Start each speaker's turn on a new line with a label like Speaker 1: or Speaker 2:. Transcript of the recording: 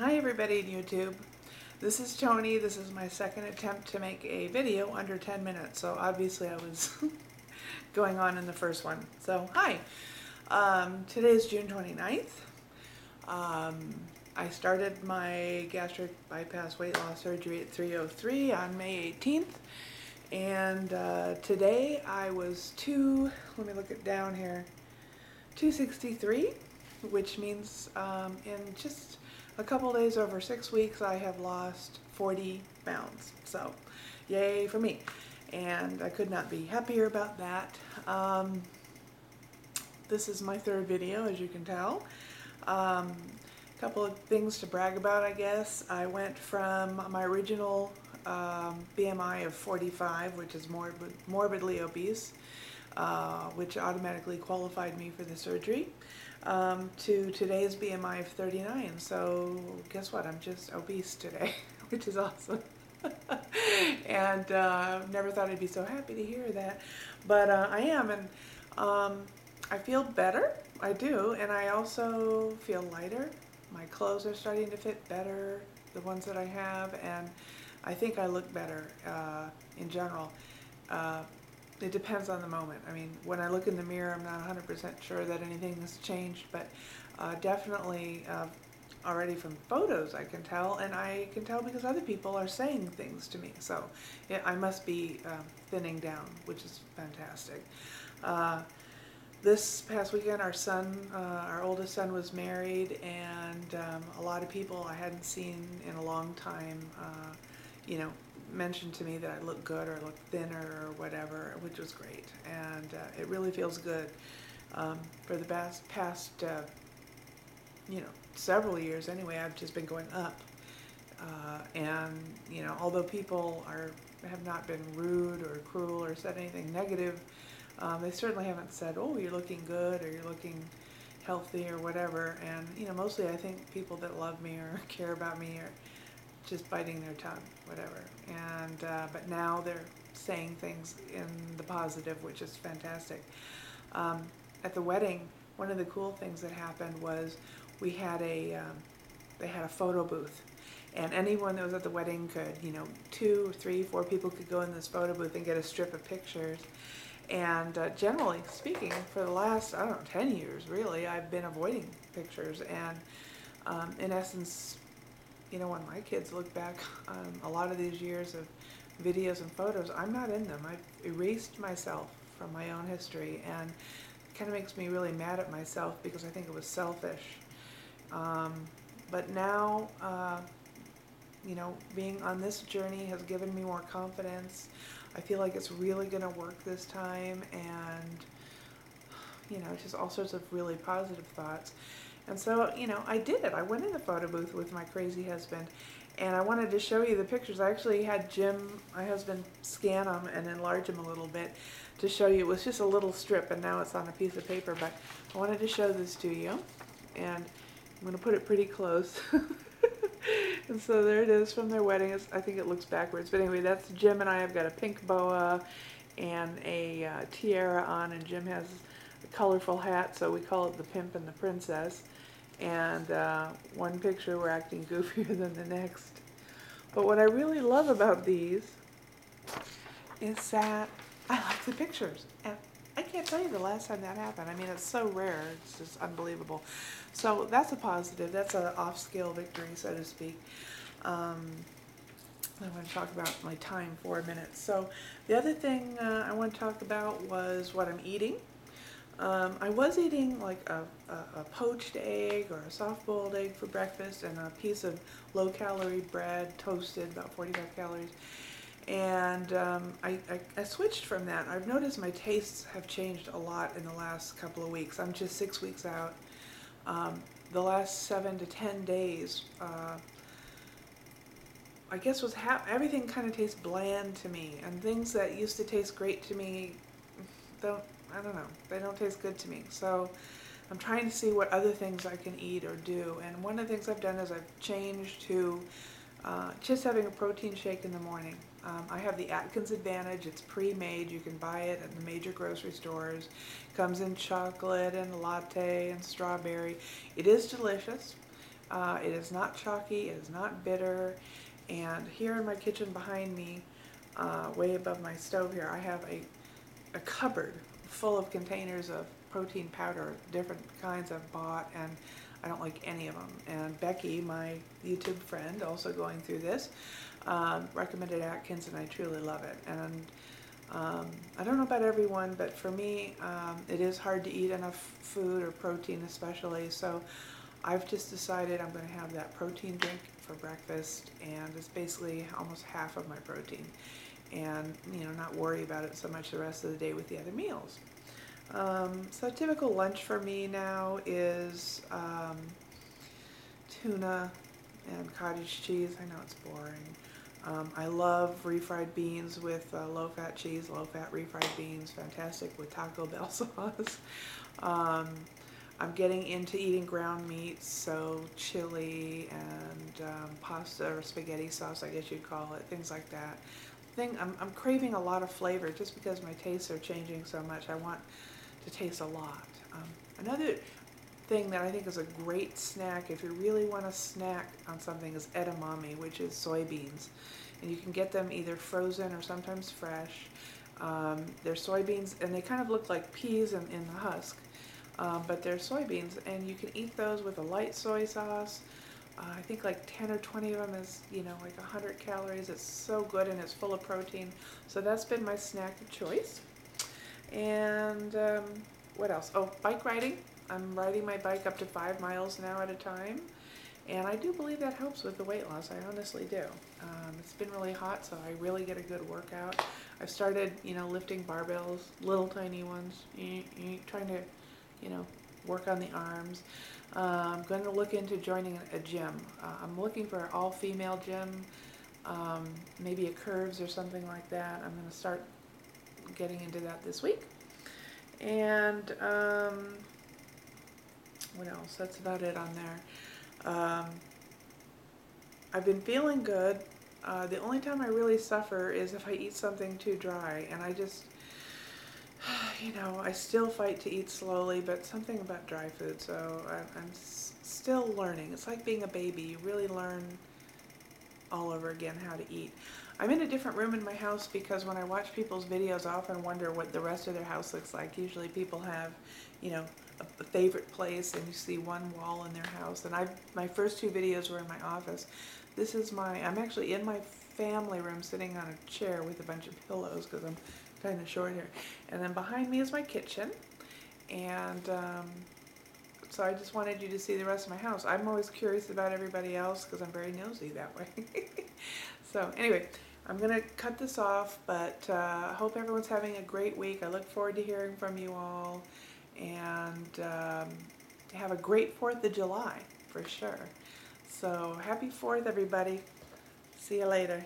Speaker 1: Hi everybody in YouTube. This is Tony. This is my second attempt to make a video under 10 minutes. So obviously I was going on in the first one. So hi. Today is June 29th. I started my gastric bypass weight loss surgery at 3:03 on May 18th. And today I was let me look it down here, 263, which means in just a couple days, over 6 weeks, I have lost 40 pounds. So yay for me. And I could not be happier about that. This is my third video, as you can tell. Couple of things to brag about, I guess. I went from my original BMI of 45, which is morbidly obese, which automatically qualified me for the surgery, to today's BMI of 39. So guess what? I'm just obese today, which is awesome. And never thought I'd be so happy to hear that. But I am, and I feel better. I do, and I also feel lighter. My clothes are starting to fit better, the ones that I have, and I think I look better in general. It depends on the moment. I mean, when I look in the mirror, I'm not 100% sure that anything has changed, but definitely already from photos I can tell, and I can tell because other people are saying things to me. So yeah, I must be thinning down, which is fantastic. This past weekend, our son, our oldest son, was married, and a lot of people I hadn't seen in a long time, mentioned to me that I look good or look thinner or whatever, which was great. And it really feels good. For the past several years anyway, I've just been going up. And although people have not been rude or cruel or said anything negative, they certainly haven't said, oh, you're looking good or you're looking healthy or whatever. And mostly I think people that love me or care about me are just biting their tongue, whatever. And but now they're saying things in the positive, which is fantastic. At the wedding, one of the cool things that happened was they had a photo booth, and anyone that was at the wedding could, 2, 3, 4 people could go in this photo booth and get a strip of pictures. And generally speaking, for the last, 10 years really, I've been avoiding pictures. And in essence, when my kids look back on a lot of these years of videos and photos, I'm not in them. I've erased myself from my own history, and it kind of makes me really mad at myself because I think it was selfish. But now, being on this journey has given me more confidence. I feel like it's really going to work this time, and just all sorts of really positive thoughts. And so, I did it. I went in the photo booth with my crazy husband, and I wanted to show you the pictures. I actually had Jim, my husband, scan them and enlarge them a little bit to show you. It was just a little strip, and now it's on a piece of paper, but I wanted to show this to you, and I'm going to put it pretty close. And so there it is from their wedding. I think it looks backwards, but anyway, that's Jim and I. I've got a pink boa and a tiara on, and Jim has a colorful hat, so we call it the Pimp and the Princess. And one picture we're acting goofier than the next. But what I really love about these is that I like the pictures. And I can't tell you the last time that happened. I mean, it's so rare. It's just unbelievable. So that's a positive. That's an off-scale victory, so to speak. I want to talk about my time for a minute. So the other thing I want to talk about was what I'm eating. I was eating like a poached egg or a soft-boiled egg for breakfast and a piece of low-calorie bread, toasted, about 45 calories. And I switched from that. I've noticed my tastes have changed a lot in the last couple of weeks. I'm just 6 weeks out. The last 7 to 10 days, I guess everything kind of tastes bland to me, and things that used to taste great to me I don't know, they don't taste good to me. So I'm trying to see what other things I can eat or do. And one of the things I've done is I've changed to just having a protein shake in the morning. I have the Atkins Advantage. It's pre-made. You can buy it at the major grocery stores. Comes in chocolate and latte and strawberry. It is delicious. It is not chalky, it is not bitter, and here in my kitchen behind me, way above my stove here, I have a cupboard full of containers of protein powder, different kinds I've bought, and I don't like any of them. And Becky, my YouTube friend, also going through this, recommended Atkins, and I truly love it. And I don't know about everyone, but for me, it is hard to eat enough food, or protein especially, so I've just decided I'm going to have that protein drink for breakfast, and it's basically almost half of my protein, and not worry about it so much the rest of the day with the other meals. So a typical lunch for me now is tuna and cottage cheese. I know it's boring. I love refried beans with low-fat cheese, low-fat refried beans, fantastic with Taco Bell sauce. I'm getting into eating ground meats, so chili and pasta or spaghetti sauce, I guess you'd call it, things like that. I'm craving a lot of flavor just because my tastes are changing so much. I want to taste a lot. Another thing that I think is a great snack, if you really want to snack on something, is edamame, which is soybeans. And you can get them either frozen or sometimes fresh. They're soybeans, and they kind of look like peas in the husk, but they're soybeans, and you can eat those with a light soy sauce. I think like 10 or 20 of them is, like 100 calories. It's so good, and it's full of protein. So that's been my snack of choice. And what else? Oh, bike riding. I'm riding my bike up to 5 miles now at a time. And I do believe that helps with the weight loss. I honestly do. It's been really hot, so I really get a good workout. I've started, lifting barbells, little tiny ones, trying to, work on the arms. I'm going to look into joining a gym. I'm looking for an all-female gym, maybe a Curves or something like that. I'm going to start getting into that this week. And what else? That's about it on there. I've been feeling good. The only time I really suffer is if I eat something too dry, and I just, I still fight to eat slowly, but something about dry food, so I'm still learning. It's like being a baby. You really learn all over again how to eat. I'm in a different room in my house because when I watch people's videos, I often wonder what the rest of their house looks like. Usually people have, a favorite place, and you see one wall in their house. And my first 2 videos were in my office. This is I'm actually in my family room sitting on a chair with a bunch of pillows because I'm kind of short here. And then behind me is my kitchen. And so I just wanted you to see the rest of my house. I'm always curious about everybody else because I'm very nosy that way. So anyway, I'm going to cut this off, but I hope everyone's having a great week. I look forward to hearing from you all, and have a great 4th of July for sure. So happy 4th, everybody. See you later.